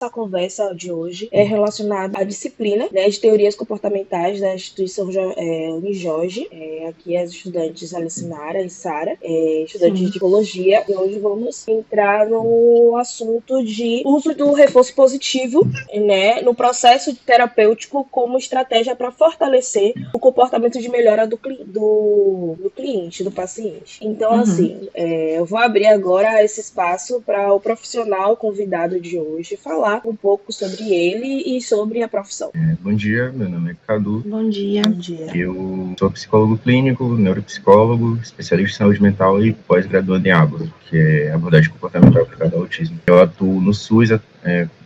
Essa conversa de hoje é relacionada à disciplina, né, de teorias comportamentais da instituição Unijorge. Aqui as estudantes Alicinara e Sara, estudantes de psicologia, e hoje vamos entrar no assunto de uso do reforço positivo, né, no processo terapêutico como estratégia para fortalecer o comportamento de melhora do cliente, do paciente. Então, assim, eu vou abrir agora esse espaço para o profissional convidado de hoje falar um pouco sobre ele e sobre a profissão. Bom dia, meu nome é Cadu. Bom dia. Eu sou psicólogo clínico, neuropsicólogo, especialista em saúde mental e pós-graduado em ABA, que é abordagem comportamental aplicada ao autismo. Eu atuo no SUS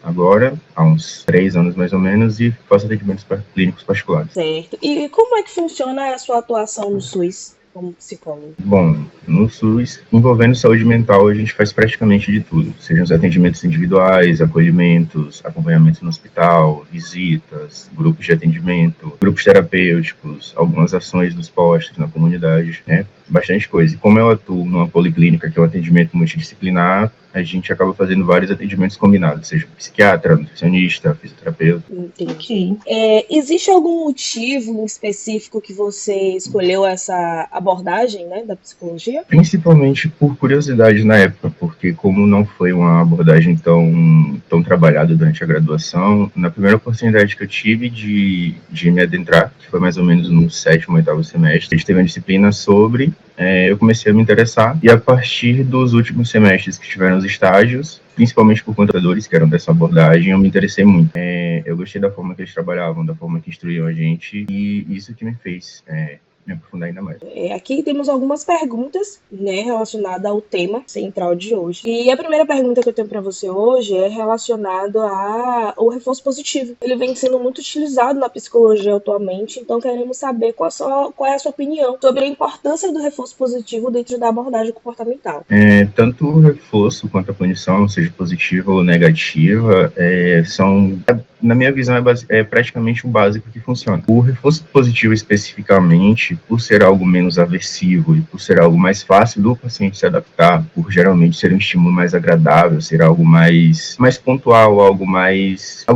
agora, há uns 3 anos mais ou menos, e faço atendimentos clínicos particulares. Certo. E como é que funciona a sua atuação no SUS como psicólogo? Bom, no SUS, envolvendo saúde mental, a gente faz praticamente de tudo. Sejam os atendimentos individuais, acolhimentos, acompanhamento no hospital, visitas, grupos de atendimento, grupos terapêuticos, algumas ações nos postos, na comunidade, né? Bastante coisa. E como eu atuo numa policlínica, que é um atendimento multidisciplinar, a gente acaba fazendo vários atendimentos combinados, seja psiquiatra, nutricionista, fisioterapeuta. Entendi. Existe algum motivo específico que você escolheu essa abordagem, né, da psicologia? Principalmente por curiosidade na época, porque como não foi uma abordagem tão trabalhada durante a graduação, na primeira oportunidade que eu tive de me adentrar, que foi mais ou menos no 7º, 8º semestre, a gente teve uma disciplina sobre, eu comecei a me interessar, e a partir dos últimos semestres que tiveram os estágios, principalmente por contadores que eram dessa abordagem, eu me interessei muito. Eu gostei da forma que eles trabalhavam, da forma que instruíam a gente, e isso que me fez me aprofundar ainda mais. Aqui temos algumas perguntas, né, relacionadas ao tema central de hoje. E a primeira pergunta que eu tenho para você hoje é relacionada ao reforço positivo. Ele vem sendo muito utilizado na psicologia atualmente, então queremos saber qual é a sua opinião sobre a importância do reforço positivo dentro da abordagem comportamental. Tanto o reforço quanto a punição, seja positiva ou negativa, são, na minha visão, é praticamente o básico que funciona. O reforço positivo especificamente, por ser algo menos aversivo e por ser algo mais fácil do paciente se adaptar, por geralmente ser um estímulo mais agradável, ser algo mais pontual, algo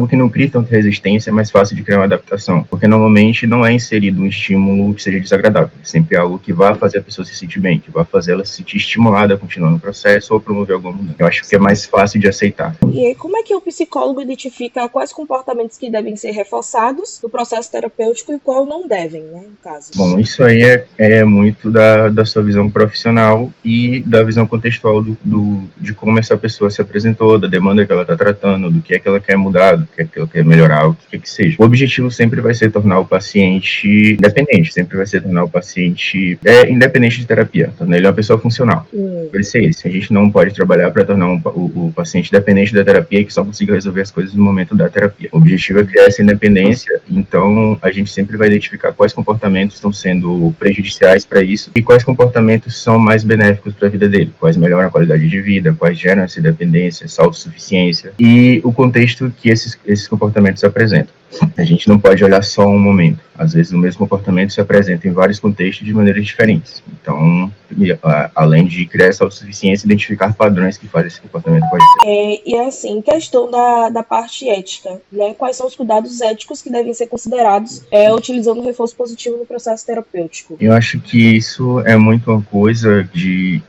que não cria tanta resistência, é mais fácil de criar uma adaptação, porque normalmente não é inserido um estímulo que seja desagradável, é sempre algo que vai fazer a pessoa se sentir bem, que vai fazer ela se sentir estimulada a continuar no processo ou promover alguma mudança. Eu acho que é mais fácil de aceitar. E aí, como é que o psicólogo identifica quais comportamentos que devem ser reforçados no processo terapêutico e qual não devem, né, no caso? Bom, isso aí é muito da sua visão profissional e da visão contextual de como essa pessoa se apresentou, da demanda que ela está tratando, do que é que ela quer mudar, do que é que ela quer melhorar, o que é que seja. O objetivo sempre vai ser tornar o paciente independente, sempre vai ser tornar o paciente independente de terapia, tornar ele uma pessoa funcional. Vai ser esse. A gente não pode trabalhar para tornar o paciente dependente da terapia e que só consiga resolver as coisas no momento da terapia. O objetivo é criar essa independência, então a gente sempre vai identificar quais comportamentos estão sendo prejudiciais para isso e quais comportamentos são mais benéficos para a vida dele, quais melhoram a qualidade de vida, quais geram essa independência, essa autossuficiência e o contexto que esses comportamentos apresentam. A gente não pode olhar só um momento. Às vezes o mesmo comportamento se apresenta em vários contextos de maneiras diferentes. Então, além de criar essa autossuficiência, identificar padrões que fazem esse comportamento acontecer. E assim, questão da parte ética, né? Quais são os cuidados éticos que devem ser considerados utilizando o reforço positivo no processo terapêutico? Eu acho que isso é muito uma coisa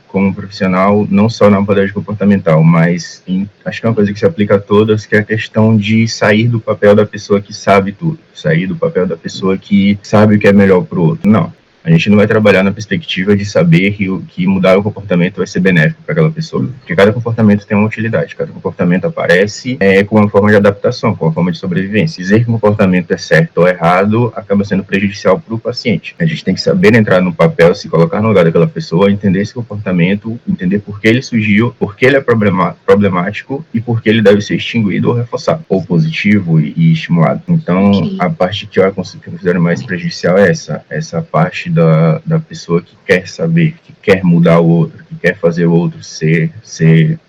como profissional, não só na abordagem comportamental, mas acho que é uma coisa que se aplica a todas, que é a questão de sair do papel da pessoa que sabe tudo, sair do papel da pessoa que sabe o que é melhor para o outro. Não. A gente não vai trabalhar na perspectiva de saber que mudar o comportamento vai ser benéfico para aquela pessoa, porque cada comportamento tem uma utilidade, cada comportamento aparece com uma forma de adaptação, com uma forma de sobrevivência. Dizer que o comportamento é certo ou errado acaba sendo prejudicial para o paciente. A gente tem que saber entrar no papel, se colocar no lugar daquela pessoa, entender esse comportamento, entender por que ele surgiu, por que ele é problemático e por que ele deve ser extinguido ou reforçado, ou positivo e estimulado. Então, a parte que eu considero mais prejudicial é essa parte da pessoa que quer saber, que quer mudar o outro, que quer fazer o outro ser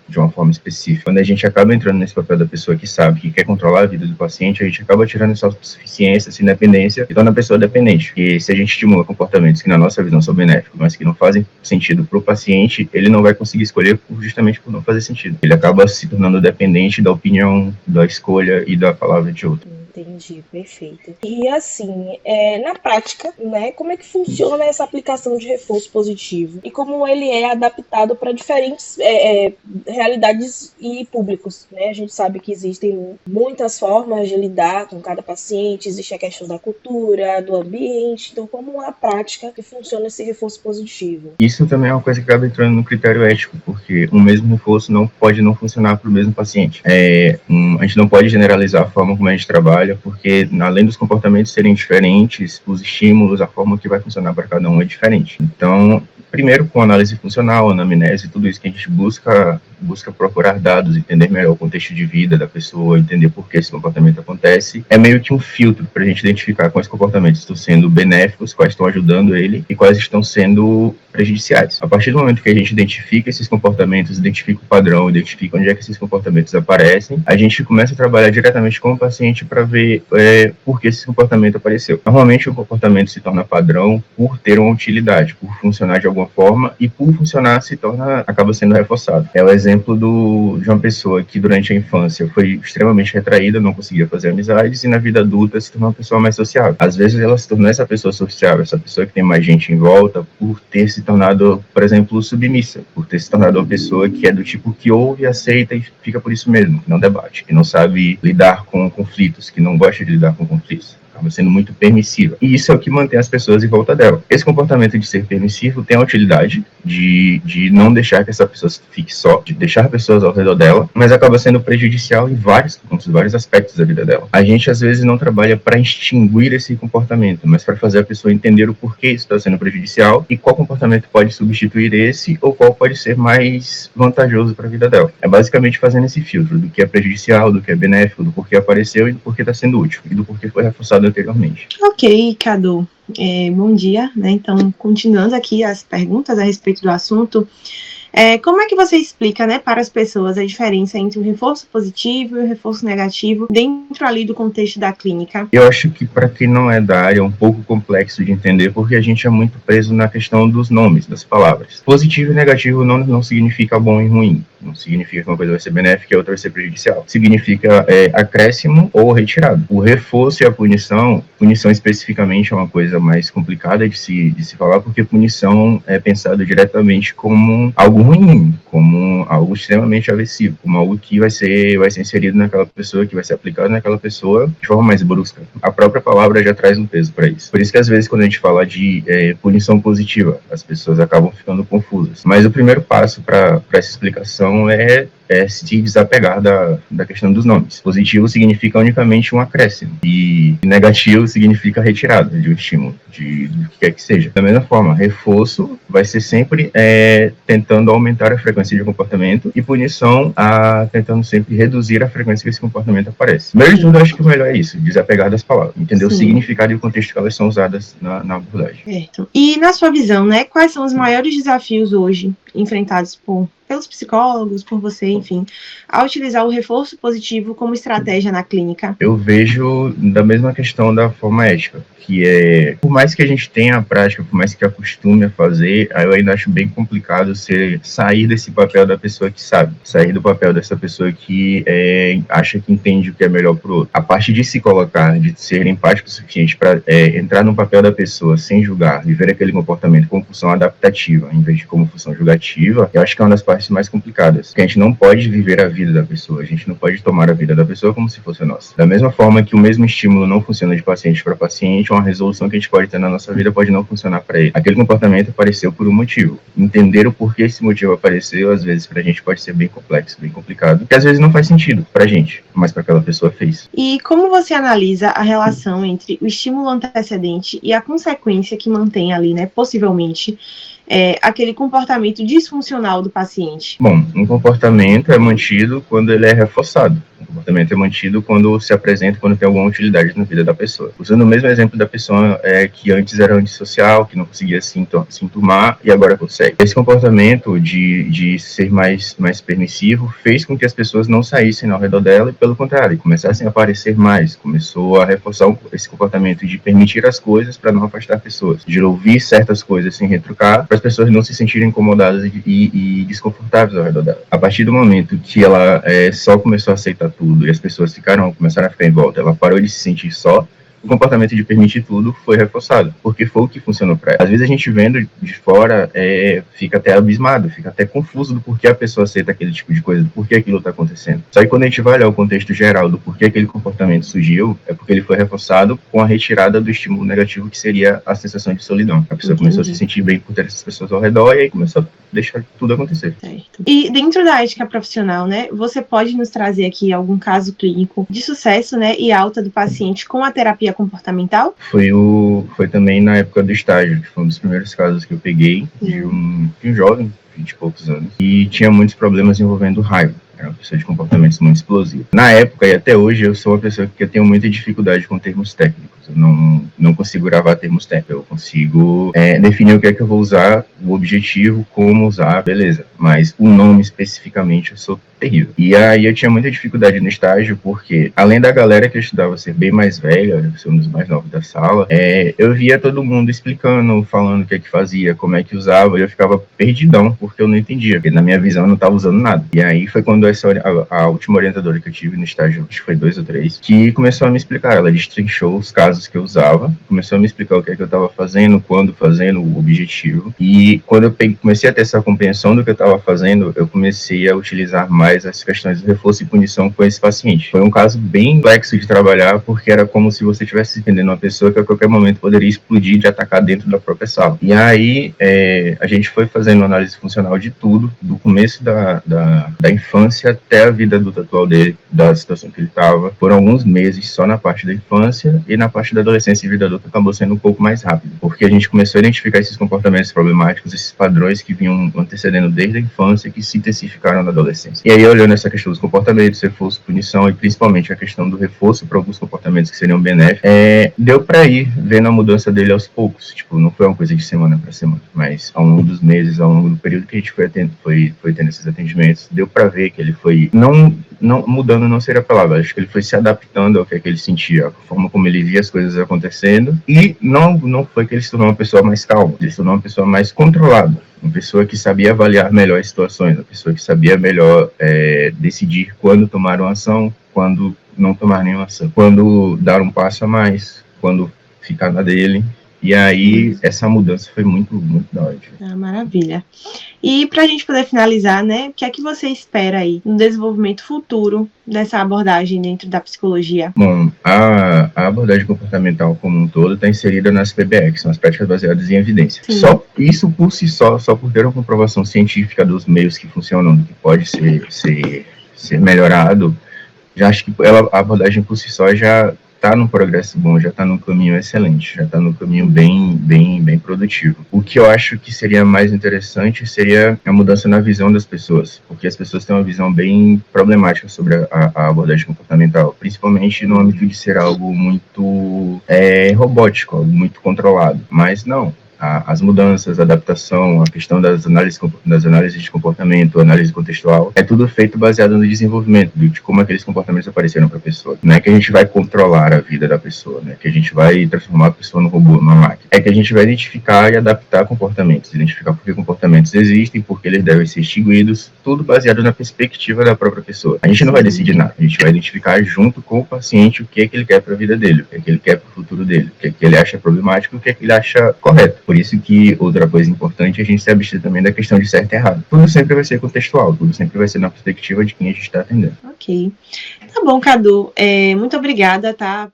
de uma forma específica. Quando a gente acaba entrando nesse papel da pessoa que sabe, que quer controlar a vida do paciente, a gente acaba tirando essa autossuficiência, essa independência e torna a pessoa dependente. E se a gente estimula comportamentos que na nossa visão são benéficos, mas que não fazem sentido para o paciente, ele não vai conseguir escolher justamente por não fazer sentido. Ele acaba se tornando dependente da opinião, da escolha e da palavra de outro. Entendi, perfeito. E assim, na prática, né, como é que funciona essa aplicação de reforço positivo? E como ele é adaptado para diferentes realidades e públicos, né? A gente sabe que existem muitas formas de lidar com cada paciente, existe a questão da cultura, do ambiente, então como na prática que funciona esse reforço positivo? Isso também é uma coisa que acaba entrando no critério ético, porque o mesmo reforço não pode não funcionar para o mesmo paciente. A gente não pode generalizar a forma como a gente trabalha, porque além dos comportamentos serem diferentes, os estímulos, a forma que vai funcionar para cada um é diferente. Então, primeiro com análise funcional, anamnese, tudo isso que a gente busca procurar dados, entender melhor o contexto de vida da pessoa, entender por que esse comportamento acontece, é meio que um filtro para a gente identificar quais comportamentos estão sendo benéficos, quais estão ajudando ele e quais estão sendo prejudiciais. A partir do momento que a gente identifica esses comportamentos, identifica o padrão, identifica onde é que esses comportamentos aparecem, a gente começa a trabalhar diretamente com o paciente para ver por que esse comportamento apareceu. Normalmente o comportamento se torna padrão por ter uma utilidade, por funcionar de alguma forma e por funcionar acaba sendo reforçado. É o exemplo de uma pessoa que durante a infância foi extremamente retraída, não conseguia fazer amizades e na vida adulta se tornou uma pessoa mais sociável. Às vezes ela se tornou essa pessoa sociável, essa pessoa que tem mais gente em volta por ter se tornado, por exemplo, submissa, por ter se tornado uma pessoa que é do tipo que ouve, aceita e fica por isso mesmo, que não debate, que não sabe lidar com conflitos, que não gosta de lidar com conflitos. Acaba sendo muito permissiva. E isso é o que mantém as pessoas em volta dela. Esse comportamento de ser permissivo tem a utilidade de não deixar que essa pessoa fique só, de deixar pessoas ao redor dela, mas acaba sendo prejudicial em vários pontos, vários aspectos da vida dela. A gente, às vezes, não trabalha para extinguir esse comportamento, mas para fazer a pessoa entender o porquê isso está sendo prejudicial e qual comportamento pode substituir esse ou qual pode ser mais vantajoso para a vida dela. É basicamente fazendo esse filtro do que é prejudicial, do que é benéfico, do porquê apareceu e do porquê está sendo útil e do porquê foi reforçado anteriormente. Ok, Cadu. Bom dia, né? Então, continuando aqui as perguntas a respeito do assunto, como é que você explica, né, para as pessoas a diferença entre o reforço positivo e o reforço negativo dentro ali do contexto da clínica? Eu acho que para quem não é da área é um pouco complexo de entender porque a gente é muito preso na questão dos nomes, das palavras. Positivo e negativo não significa bom e ruim. Não significa que uma coisa vai ser benéfica e a outra vai ser prejudicial. Significa acréscimo ou retirado. O reforço e a punição especificamente é uma coisa mais complicada de se falar, porque punição é pensado diretamente como algo ruim, como algo extremamente agressivo, como algo que vai ser inserido naquela pessoa, que vai ser aplicado naquela pessoa de forma mais brusca. A própria palavra já traz um peso para isso. Por isso que às vezes quando a gente fala de punição positiva, as pessoas acabam ficando confusas. Mas o primeiro passo para essa explicação é se desapegar da questão dos nomes. Positivo significa unicamente um acréscimo e negativo significa retirada de um estímulo, do que quer que seja. Da mesma forma, reforço vai ser sempre tentando aumentar a frequência de comportamento e punição tentando sempre reduzir a frequência que esse comportamento aparece. Primeiro de tudo, eu acho que o melhor é isso, desapegar das palavras, entender o significado e o contexto que elas são usadas na abordagem. Certo. E na sua visão, né, quais são os maiores desafios hoje enfrentados pelos psicólogos, por você, enfim, a utilizar o reforço positivo como estratégia na clínica? Eu vejo da mesma questão da forma ética, que por mais que a gente tenha a prática, por mais que acostume a fazer, eu ainda acho bem complicado sair desse papel da pessoa que sabe, sair do papel dessa pessoa que acha que entende o que é melhor pro outro. A parte de se colocar, de ser empático o suficiente para entrar no papel da pessoa sem julgar, viver aquele comportamento como função adaptativa, em vez de como função julgativa, eu acho que é uma das partes mais complicadas, porque a gente não pode viver a vida da pessoa, a gente não pode tomar a vida da pessoa como se fosse a nossa. Da mesma forma que o mesmo estímulo não funciona de paciente para paciente, uma resolução que a gente pode ter na nossa vida pode não funcionar para ele. Aquele comportamento apareceu por um motivo. Entender o porquê esse motivo apareceu, às vezes, pra gente pode ser bem complexo, bem complicado, que às vezes não faz sentido pra gente, mas para aquela pessoa fez. E como você analisa a relação entre o estímulo antecedente e a consequência que mantém ali, né, possivelmente, aquele comportamento disfuncional do paciente? Bom, um comportamento é mantido quando ele é reforçado. Um comportamento é mantido quando se apresenta, quando tem alguma utilidade na vida da pessoa. Usando o mesmo exemplo da pessoa que antes era antissocial, que não conseguia se enturmar e agora consegue. Esse comportamento de ser mais permissivo fez com que as pessoas não saíssem ao redor dela e, pelo contrário, começassem a aparecer mais. Começou a reforçar esse comportamento de permitir as coisas para não afastar pessoas, de ouvir certas coisas sem retrucar, para as pessoas não se sentirem incomodadas e desconfortáveis ao redor dela. A partir do momento que ela só começou a aceitar tudo e as pessoas começaram a ficar em volta, ela parou de se sentir só, o comportamento de permitir tudo foi reforçado, porque foi o que funcionou para ela. Às vezes a gente vendo de fora fica até abismado, fica até confuso do porquê a pessoa aceita aquele tipo de coisa, do porquê aquilo está acontecendo. Só que quando a gente vai olhar o contexto geral do porquê aquele comportamento surgiu, é porque ele foi reforçado com a retirada do estímulo negativo, que seria a sensação de solidão. A pessoa começou a se sentir bem por ter essas pessoas ao redor e aí começou a deixar tudo acontecer. Certo. E dentro da ética profissional, né, você pode nos trazer aqui algum caso clínico de sucesso, né, e alta do paciente com a terapia comportamental? Foi também na época do estágio, que foi um dos primeiros casos que eu peguei de um jovem, 20 e poucos anos, e tinha muitos problemas envolvendo raiva. Era uma pessoa de comportamentos muito explosivos. Na época e até hoje eu sou uma pessoa que tenho muita dificuldade com termos técnicos. Eu não consigo gravar termos técnicos. Eu consigo definir o que é que eu vou usar, o objetivo, como usar, beleza. Mas o nome especificamente eu sou terrível. E aí eu tinha muita dificuldade no estágio, porque além da galera que eu estudava ser bem mais velha, ser um dos mais novos da sala, eu via todo mundo explicando, falando o que é que fazia, como é que usava, e eu ficava perdidão, porque eu não entendia, porque na minha visão eu não estava usando nada. E aí foi quando a última orientadora que eu tive no estágio, acho que foi 2 ou 3, que começou a me explicar. Ela destrinchou os casos que eu usava, começou a me explicar o que é que eu estava fazendo, quando fazendo, o objetivo. E quando eu comecei a ter essa compreensão do que eu estava fazendo, eu comecei a utilizar mais as questões de reforço e punição com esse paciente. Foi um caso bem complexo de trabalhar, porque era como se você estivesse entendendo uma pessoa que a qualquer momento poderia explodir de atacar dentro da própria sala. E aí a gente foi fazendo análise funcional de tudo, do começo da infância até a vida adulta atual dele, da situação que ele estava. Foram alguns meses só na parte da infância, e na parte da adolescência e vida adulta acabou sendo um pouco mais rápido, porque a gente começou a identificar esses comportamentos problemáticos, esses padrões que vinham antecedendo desde a infância, que se intensificaram na adolescência. E aí, olhando essa questão dos comportamentos, reforço, punição, e principalmente a questão do reforço para alguns comportamentos que seriam benéficos, deu para ir vendo a mudança dele aos poucos. Tipo, não foi uma coisa de semana para semana, mas ao longo dos meses, ao longo do período que a gente foi tendo esses atendimentos, deu para ver que ele foi, não mudando não seria a palavra, acho que ele foi se adaptando ao que ele sentia, a forma como ele via as coisas acontecendo, e não foi que ele se tornou uma pessoa mais calma, ele se tornou uma pessoa mais controlada, uma pessoa que sabia avaliar melhor as situações, uma pessoa que sabia melhor decidir quando tomar uma ação, quando não tomar nenhuma ação, quando dar um passo a mais, quando ficar na dele. E aí, essa mudança foi muito, muito da hora. Maravilha. E para a gente poder finalizar, né, o que é que você espera aí no desenvolvimento futuro dessa abordagem dentro da psicologia? Bom, a abordagem comportamental como um todo está inserida nas PBE, que são as práticas baseadas em evidência. Sim. Só isso por si só por ter uma comprovação científica dos meios que funcionam, do que pode ser melhorado, já acho que a abordagem por si só já está num progresso bom, já está num caminho excelente, já está num caminho bem produtivo. O que eu acho que seria mais interessante seria a mudança na visão das pessoas, porque as pessoas têm uma visão bem problemática sobre a abordagem comportamental, principalmente no âmbito de ser algo muito robótico, algo muito controlado, mas não. As mudanças, a adaptação, a questão das análises de comportamento, análise contextual, é tudo feito baseado no desenvolvimento, de como aqueles comportamentos apareceram para a pessoa. Não é que a gente vai controlar a vida da pessoa, não é que a gente vai transformar a pessoa num robô, numa máquina. É que a gente vai identificar e adaptar comportamentos, identificar por que comportamentos existem, por que eles devem ser extinguidos, tudo baseado na perspectiva da própria pessoa. A gente não vai decidir nada, a gente vai identificar junto com o paciente o que é que ele quer para a vida dele, o que é que ele quer para o futuro dele, o que é que ele acha problemático e o que é que ele acha correto. Por isso que outra coisa importante é a gente se abster também da questão de certo e errado. Tudo sempre vai ser contextual, tudo sempre vai ser na perspectiva de quem a gente está atendendo. Ok. Tá bom, Cadu. Muito obrigada, tá?